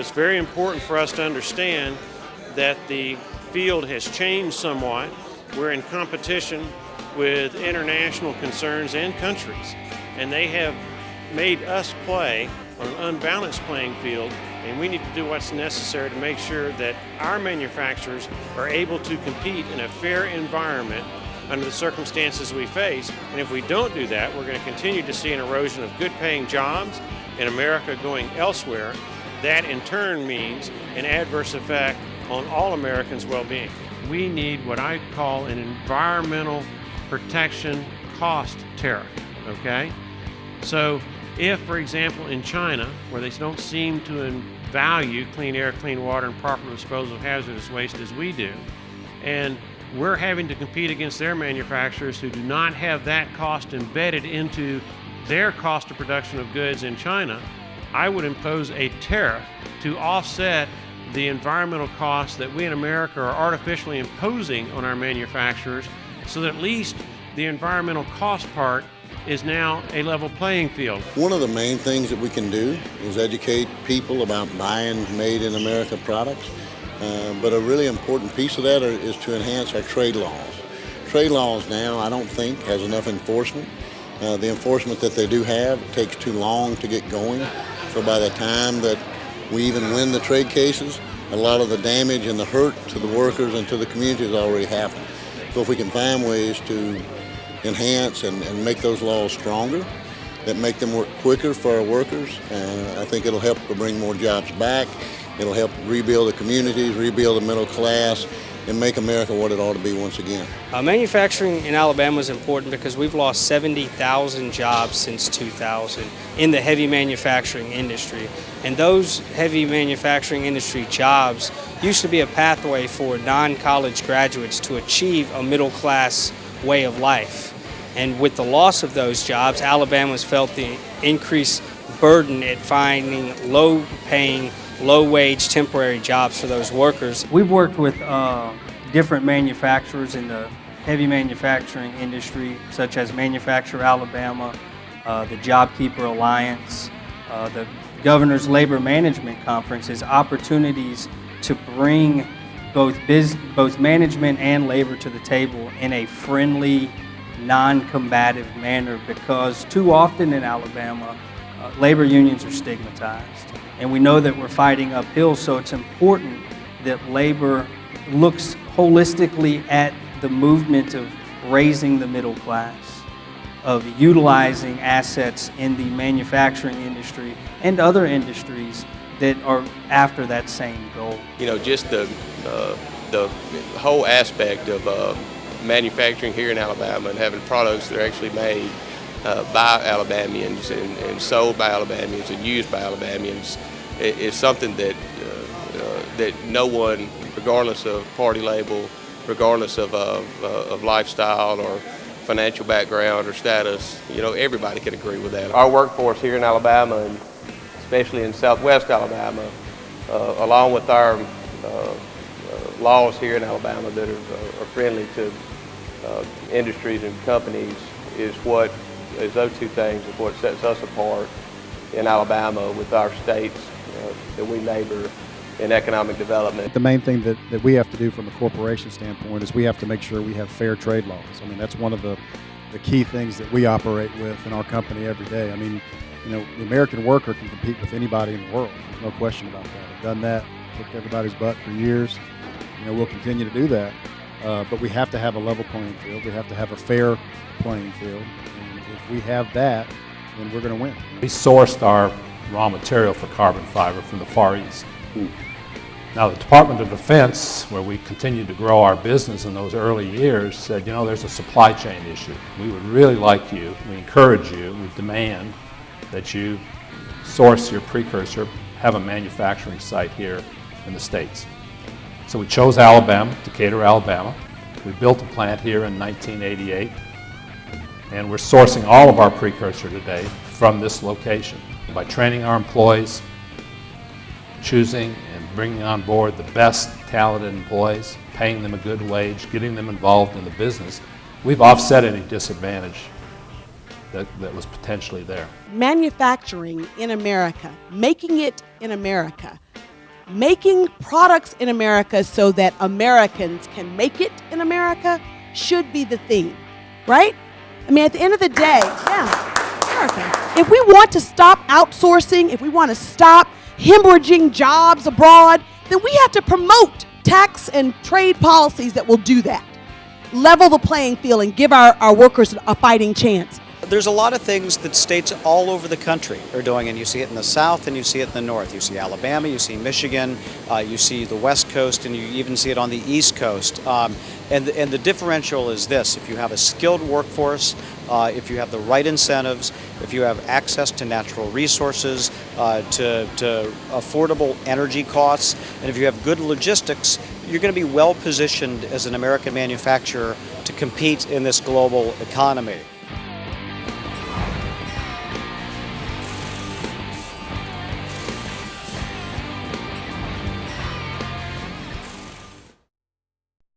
It's very important for us to understand that the field has changed somewhat. We're in competition with international concerns and countries, and they have made us play on an unbalanced playing field, and we need to do what's necessary to make sure that our manufacturers are able to compete in a fair environment under the circumstances we face. And if we don't do that, we're going to continue to see an erosion of good paying jobs in America going elsewhere. That in turn means an adverse effect on all Americans' well-being. We need what I call an environmental protection cost tariff, okay? So if, for example, in China, where they don't seem to value clean air, clean water, and proper disposal of hazardous waste as we do, and we're having to compete against their manufacturers who do not have that cost embedded into their cost of production of goods in China, I would impose a tariff to offset the environmental costs that we in America are artificially imposing on our manufacturers, so that at least the environmental cost part is now a level playing field. One of the main things that we can do is educate people about buying made in America products, but a really important piece of that is to enhance our trade laws. Trade laws now, I don't think, has enough enforcement. The enforcement that they do have takes too long to get going, so by the time that we even win the trade cases, a lot of the damage and the hurt to the workers and to the community has already happened. So if we can find ways to enhance and make those laws stronger, that make them work quicker for our workers, I think it'll help to bring more jobs back. It'll help rebuild the communities, rebuild the middle class, and make America what it ought to be once again. Manufacturing in Alabama is important because we've lost 70,000 jobs since 2000 in the heavy manufacturing industry. And those heavy manufacturing industry jobs used to be a pathway for non-college graduates to achieve a middle-class way of life. And with the loss of those jobs, Alabama's felt the increased burden at finding low-paying, low-wage temporary jobs for those workers. We've worked with different manufacturers in the heavy manufacturing industry, such as Manufacture Alabama, the JobKeeper Alliance, the Governor's Labor Management Conference, as opportunities to bring both management and labor to the table in a friendly, non-combative manner, because too often in Alabama, labor unions are stigmatized. And we know that we're fighting uphill, so it's important that labor looks holistically at the movement of raising the middle class, of utilizing assets in the manufacturing industry and other industries that are after that same goal. You know, just the whole aspect of manufacturing here in Alabama and having products that are actually made by Alabamians and sold by Alabamians and used by Alabamians is something that that no one, regardless of party label, regardless of lifestyle or financial background or status, you know, everybody can agree with that. Our workforce here in Alabama, and especially in southwest Alabama, along with our laws here in Alabama that are friendly to industries and companies, is those two things is what sets us apart in Alabama with our states that we neighbor in economic development. The main thing that we have to do from a corporation standpoint is we have to make sure we have fair trade laws. I mean, that's one of the key things that we operate with in our company every day. I mean, you know, the American worker can compete with anybody in the world. There's no question about that. I've done that, kicked everybody's butt for years. You know, we'll continue to do that. But we have to have a level playing field. We have to have a fair playing field. And if we have that, then we're going to win. We sourced our raw material for carbon fiber from the Far East. Now, the Department of Defense, where we continued to grow our business in those early years, said, you know, there's a supply chain issue. We would really like you, we encourage you, we demand that you source your precursor, have a manufacturing site here in the States. So we chose Alabama, Decatur, Alabama. We built a plant here in 1988, and we're sourcing all of our precursor today from this location. By training our employees, choosing and bringing on board the best talented employees, paying them a good wage, getting them involved in the business, we've offset any disadvantage that was potentially there. Manufacturing in America, making it in America, making products in America so that Americans can make it in America should be the theme, right? I mean, at the end of the day, America. If we want to stop outsourcing, if we want to stop hemorrhaging jobs abroad, then we have to promote tax and trade policies that will do that. Level the playing field and give our workers a fighting chance. There's a lot of things that states all over the country are doing, and you see it in the South and you see it in the North. You see Alabama, you see Michigan, you see the West Coast, and you even see it on the East Coast. And the differential is this: if you have a skilled workforce, if you have the right incentives, if you have access to natural resources, to affordable energy costs, and if you have good logistics, you're going to be well positioned as an American manufacturer to compete in this global economy.